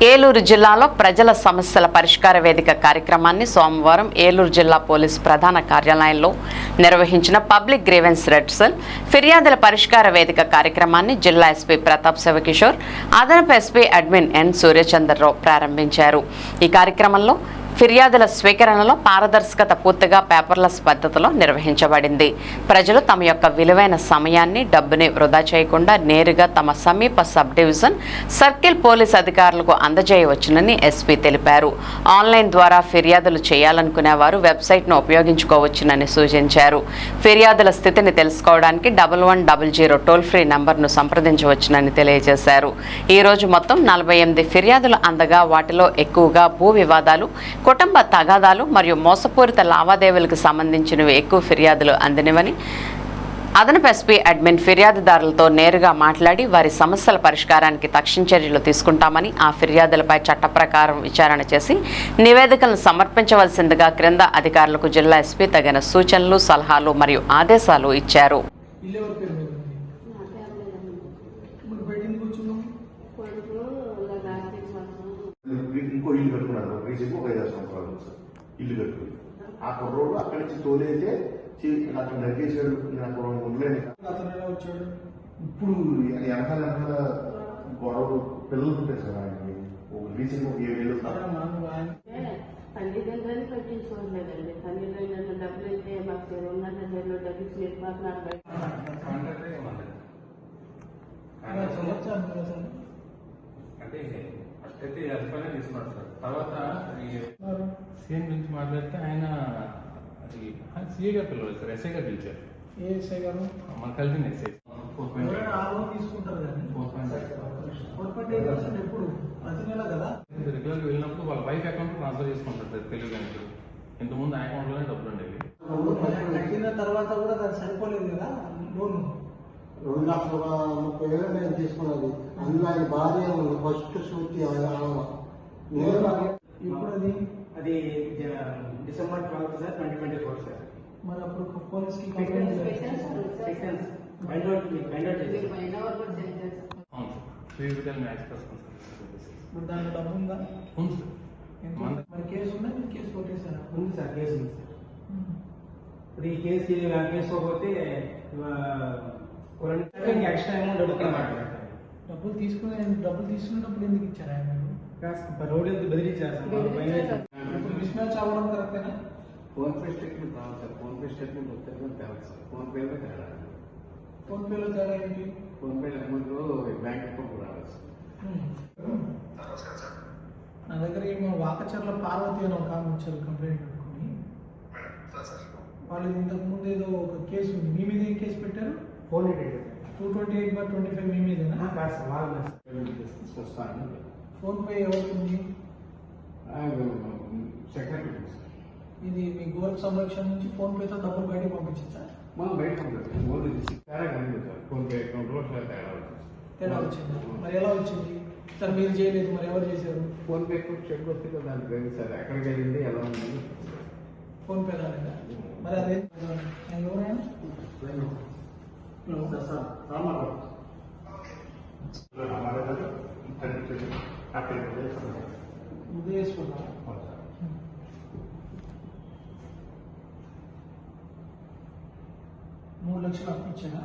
ఏలూరు జిల్లాలో ప్రజల సమస్యల పరిష్కార వేదిక కార్యక్రమాన్ని సోమవారం ఏలూరు జిల్లా పోలీసు ప్రధాన కార్యాలయంలో నిర్వహించిన పబ్లిక్ గ్రీవెన్స్ రెడ్సెల్ ఫిర్యాదుల పరిష్కార వేదిక కార్యక్రమాన్ని జిల్లా ఎస్పీ ప్రతాప్ శివకిషోర్, అదనపు ఎస్పీ అడ్మిన్ ఎన్ సూర్యచంద్రరావు ప్రారంభించారు. ఈ కార్యక్రమంలో ఫిర్యాదుల స్వీకరణలో పారదర్శకత పూర్తిగా పేపర్లెస్ పద్ధతిలో నిర్వహించబడింది. ప్రజలు తమ యొక్క విలువైన సమయాన్ని, డబ్బుని వృధా చేయకుండా నేరుగా తమ సమీప సబ్ డివిజన్, సర్కిల్ పోలీస్ అధికారులకు అందజేయవచ్చునని ఎస్పీ తెలిపారు. ఆన్లైన్ ద్వారా ఫిర్యాదులు చేయాలనుకునే వారు వెబ్సైట్ను ఉపయోగించుకోవచ్చునని సూచించారు. ఫిర్యాదుల స్థితిని తెలుసుకోవడానికి 1100 టోల్ ఫ్రీ నంబర్ను సంప్రదించవచ్చునని తెలియజేశారు. ఈ రోజు మొత్తం 48 ఫిర్యాదులు అందగా వాటిలో ఎక్కువగా భూ వివాదాలు, కుటుంబ తగాదాలు మరియు మోసపూరిత లావాదేవీలకు సంబంధించినవి ఎక్కువ ఫిర్యాదులు అందినవని, అదనపు ఎస్పీ అడ్మిన్ ఫిర్యాదుదారులతో నేరుగా మాట్లాడి వారి సమస్యల పరిష్కారానికి తక్షణ చర్యలు తీసుకుంటామని, ఆ ఫిర్యాదులపై చట్ట ప్రకారం విచారణ చేసి నివేదికలను సమర్పించవలసిందిగా క్రింద అధికారులకు జిల్లా ఎస్పీ తగిన సూచనలు, సలహాలు మరియు ఆదేశాలు ఇచ్చారు. ఇంకో ఇల్లు కట్టుకున్నాడు, రీసెంట్గా 5-6 సంవత్సరాలు ఇల్లు కట్టుకుని ఆ కుర్రోడు అక్కడి నుంచి తోలైతే అక్కడ నరికేసాడు. నాకు ఉండలేని ఇప్పుడు వెనకాల గొడవ పిల్లలు పుట్టారు సార్. ఆయనకి రీసెంట్గా 7 ఏళ్ళు తల్లిదండ్రులు పట్టించుకోలేదండి. తల్లిదండ్రులు డబ్బులు అయితే మాకు ఉన్న డబ్బులు అంటే ఫస్ట్ అయితే అధికారులు తీసుకున్నాడు సార్. తర్వాత సీఎం గురించి మాట్లాడితే ఆయన అది సీఏ గారు పిలవాలి సార్, ఎస్ఐ గారు పిలిచారు. ఏ ఎస్ఐ గారు? మన కలిసి ఎస్ఐ తీసుకుంటారు కానీ ఎప్పుడు ప్రతి నెల కదా రెగ్యులర్గా వెళ్ళినప్పుడు వాళ్ళ వైఫ్ అకౌంట్ ట్రాన్స్ఫర్ చేసుకుంటారు సార్. తెలియదు ఇంతకుముందు ఆ అకౌంట్లోనే డబ్బులు ఉండేవి. కట్టిన తర్వాత కూడా దాన్ని సరిపోలేదు కదా లోన్. 2,30,000 నేను తీసుకున్నది. అందులో ఆయన భార్య ఉంది, ఫస్ట్ సూచి ఇప్పుడు అది December 12 సార్, 2024 సార్. మరి అప్పుడు పోలీస్ కి అవును సార్, మరి దాంట్లో డబ్బు ఉందా? ఉంది సార్. మరి కేసు ఉందా? మీరు కేసు కొట్టేశారా? ఉంది సార్, కేసు ఉంది సార్. ఇప్పుడు ఈ కేసు పోతే ఎక్స్ట్రా అమౌంట్ అడుగుతున్నమాట. డబ్బులు తీసుకునేటప్పుడు ఎందుకు ఇచ్చారా ఆయన? రోడ్ ఎందుకు బెదిరించారు సార్. ఇప్పుడు మిస్మ్యాచ్ అవ్వడం కరెక్టేనా? ఫోన్ పే స్టేట్మెంట్ కావాలి సార్. ఫోన్ పే స్టేట్మెంట్ వస్తే తేవాలి సార్. ఫోన్ పేలో తేడా. ఫోన్ పేలో తేడా ఏంటి? Phone pay amount bank account రావాలి సార్. నా దగ్గర ఏమో వాకచర్ల పార్వతి అని ఒక ఆమె వచ్చారు కంప్లైంట్ పెట్టుకుని. వాళ్ళు ఇంతకు ముందు ఏదో ఒక కేసు ఉంది, మీ మీద ఏం కేసు పెట్టారు? 228/25 మీ మీదేనా? ఫోన్ పే ఎవరికి ఉంది? సెక్రటరీ ఇది మీ గోల్డ్ సంరక్షణ నుంచి ఫోన్ పేతో డబ్బులు బయటకు పంపించా? మనం బయట ఫోన్ పే అకౌంట్లో తేడా వచ్చింది. మరి ఎలా వచ్చింది సార్? మీరు చేయలేదు, మరి ఎవరు చేశారు? ఫోన్ పే అకౌంట్ చెక్ వస్తే దానికి లేదు సార్. ఎక్కడికి వెళ్ళింది, ఎలా ఉంది? ఫోన్ పే రాలేదా? మరి అదే ఎవరైనా ఉదయేశ్వర 3 లక్షలు అప్పించారా?